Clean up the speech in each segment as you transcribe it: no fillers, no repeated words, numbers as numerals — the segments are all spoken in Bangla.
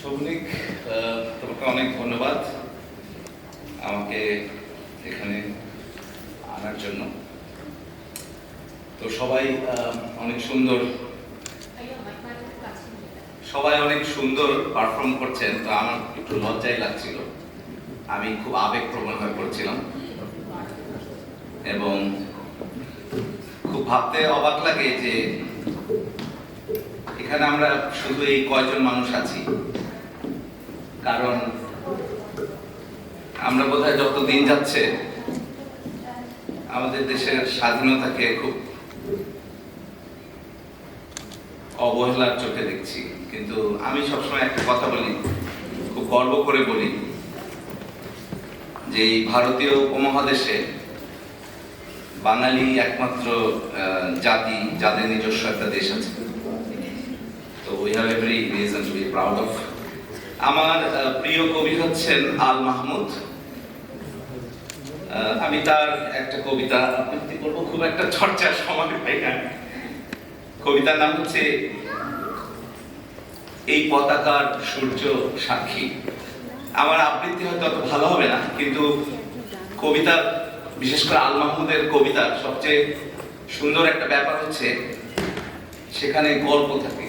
শৌনিক, তোমাকে অনেক ধন্যবাদ আমাকে এখানে আনার জন্য। তো সবাই অনেক সুন্দর পারফর্ম করছেন, তো আমার একটু লজ্জাই লাগছিল। আমি খুব আবেগপ্রবণ হয়ে পড়ছিলাম এবং খুব ভাবতে অবাক লাগে যে এখানে আমরা শুধু এই কয়জন মানুষ আছি, কারণ আমরা বোধহয় যত দিন যাচ্ছে আমাদের দেশের স্বাধীনতাকে খুব অবহেলার চোখে দেখছি। কিন্তু আমি সবসময় একটা কথা বলি, খুব গর্ব করে বলি, যে এই ভারতীয় উপমহাদেশে বাঙালি একমাত্র জাতি যাদের নিজস্ব একটা দেশ আছে। তো we have every reason to be proud of. আমার প্রিয় কবি হচ্ছেন আল মাহমুদ। আমি তার একটা কবিতা আবৃত্তি করবো, খুব একটা চর্চার সময় পাই না। কবিতার নাম হচ্ছে এই পতাকার সূর্য সাক্ষী। আমার আবৃত্তি হয়তো অত ভালো হবে না, কিন্তু কবিতার, বিশেষ করে আল মাহমুদের কবিতার সবচেয়ে সুন্দর একটা ব্যাপার হচ্ছে সেখানে গল্প থাকে,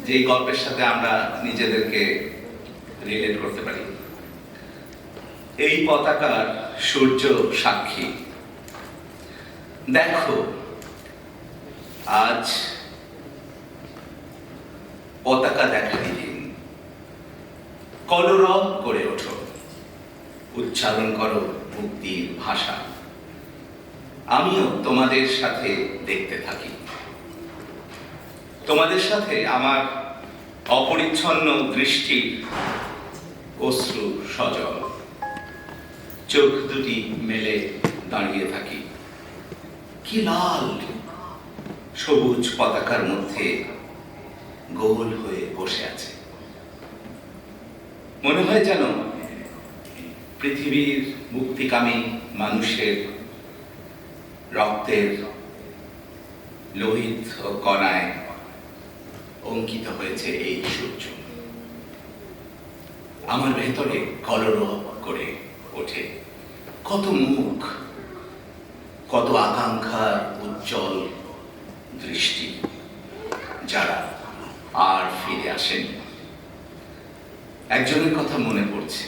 যে গল্পের সাথে আমরা নিজেদেরকে রিলেট করতে পারি। এই পতাকার সূর্য সাক্ষী, দেখো আজ পতাকা দেখারই দিন। কলরব করে ওঠো, উচ্চারণ করো মুক্তির ভাষা। আমিও তোমাদের সাথে দেখতে থাকি। তোমাদের সাথে আমার অপরিচ্ছন্ন দৃষ্টির অশ্রু সজল, চোখ দুটি মেলে দাঁড়িয়ে থাকি। কি লাল সবুজ পতাকার মধ্যে গোল হয়ে বসে আছে। মনে হয় যেন পৃথিবীর মুক্তিকামী মানুষের রক্তের লোহিত ও কণায় অঙ্কিত হয়েছে এই সূর্য। আমার ভেতরে কলরব করে ওঠে কত মুখ, কত আকাঙ্ক্ষার উজ্জ্বল দৃষ্টি, যারা আর ফিরে আসেনি। একজনের কথা মনে পড়ছে,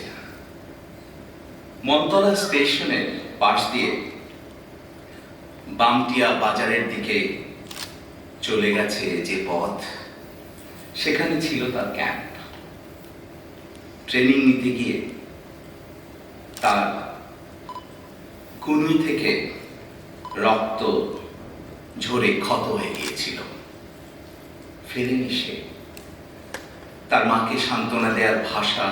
মন্তলা স্টেশনের পাশ দিয়ে বামটিয়া বাজারের দিকে চলে গেছে যে পথ, সেখানে ছিল তার ক্যাম্প। ট্রেনিং নিতে গিয়ে তার কুনুই থেকে রক্ত ঝরে ক্ষত হয়ে গিয়েছিল। ফেরেনি সে। তার মাকে সান্ত্বনা দেওয়ার ভাষা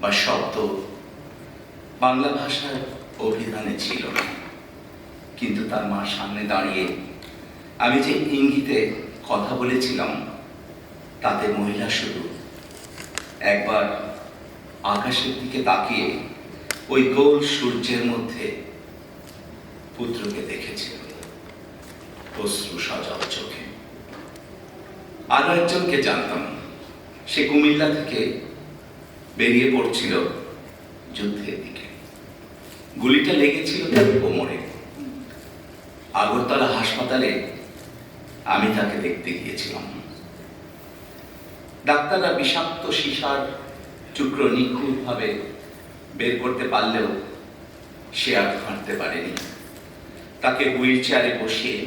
বা শব্দ বাংলা ভাষার অভিধানে ছিল না, কিন্তু তার মার সামনে দাঁড়িয়ে আমি যে ইঙ্গিতে কথা বলেছিলাম, তাতে মহিলা শুধু একবার আকাশের দিকে তাকিয়ে ওই গোল সূর্যের মধ্যে পুত্রকে দেখেছিল অশ্রু সজল চোখে। আরো একজনকে জানতাম, সে কুমিল্লা থেকে বেরিয়ে পড়ছিল যুদ্ধের দিকে। গুলিটা লেগেছিল তার কোমরে। আগরতলা হাসপাতালে আমি তাকে দেখতে গিয়েছিলাম। ডাক্তাররা বিষাক্ত সীসার টুকরো নিখুঁতভাবে বের করতে পারলেও সে আর হাঁটতে পারেনি। তাকে হুইল চেয়ারে বসিয়ে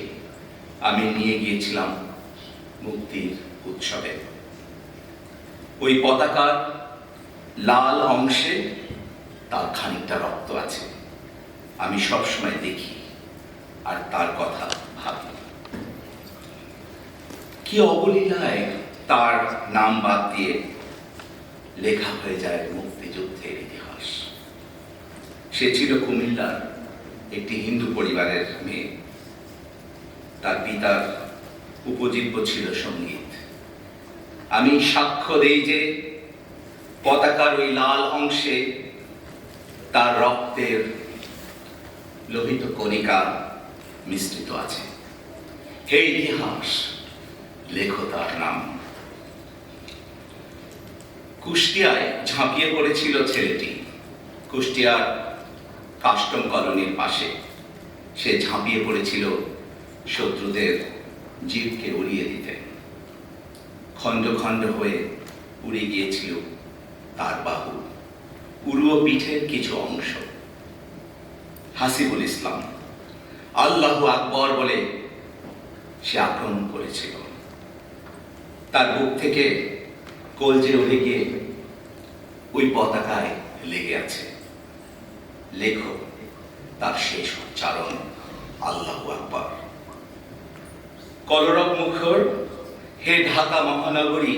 আমি নিয়ে গিয়েছিলাম মুক্তির উৎসবে। ওই পতাকার লাল অংশে তার খানিকটা রক্ত আছে। আমি সবসময় দেখি আর তার কথা ভাবি। কি অবলীলায় তার নাম বাদ দিয়ে লেখা হয়ে যায় মুক্তিযুদ্ধের ইতিহাস। সে ছিল কুমিল্লার একটি হিন্দু পরিবারের মেয়ে। তার পিতার উপজীব্য ছিল সঙ্গীত। আমি সাক্ষ্য দেই যে পতাকার ওই লাল অংশে তার রক্তের লোহিত কণিকা মিশ্রিত আছে। হে ইতিহাস, লেখো তার নাম। কুষ্টিয়ায় ঝাঁপিয়ে পড়েছিল ছেলেটি। কুষ্টিয়ার কাস্টম কলোনির পাশে সে ঝাঁপিয়ে পড়েছিল শত্রুদের জীবকে উড়িয়ে দিতে। খণ্ড খণ্ড হয়ে উড়ে গিয়েছিল তার বাহু, উড়ুয় পিঠের কিছু অংশ। হাসিবুল ইসলাম আল্লাহু আকবর বলে সে আক্রমণ করেছিল। তার বুক থেকে কলজে উঠে গিয়ে ওই পতাকায় লেগে আছে। লেখো তার শেষ উচ্চারণ আল্লাহু আকবর। কলরব মুখর হে ঢাকা মহানগরী,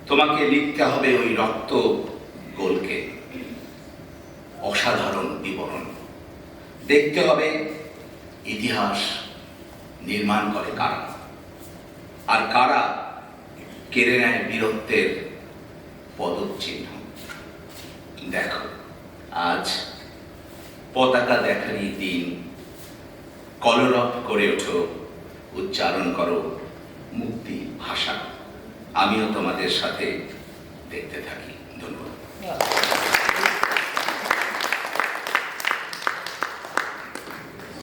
তোমাকে লিখতে হবে ওই রক্ত গোলকে অসাধারণ বিবরণ। দেখতে হবে ইতিহাস নির্মাণ করে কারা, আর কারা কেড়ে নেয় বীরত্বের পদচিহ্ন। দেখো আজ পতাকা দেখারই দিন, কলরব করে ওঠো, উচ্চারণ করো মুক্তি ভাষা। আমিও তোমাদের সাথে দেখতে থাকি। ধন্যবাদ।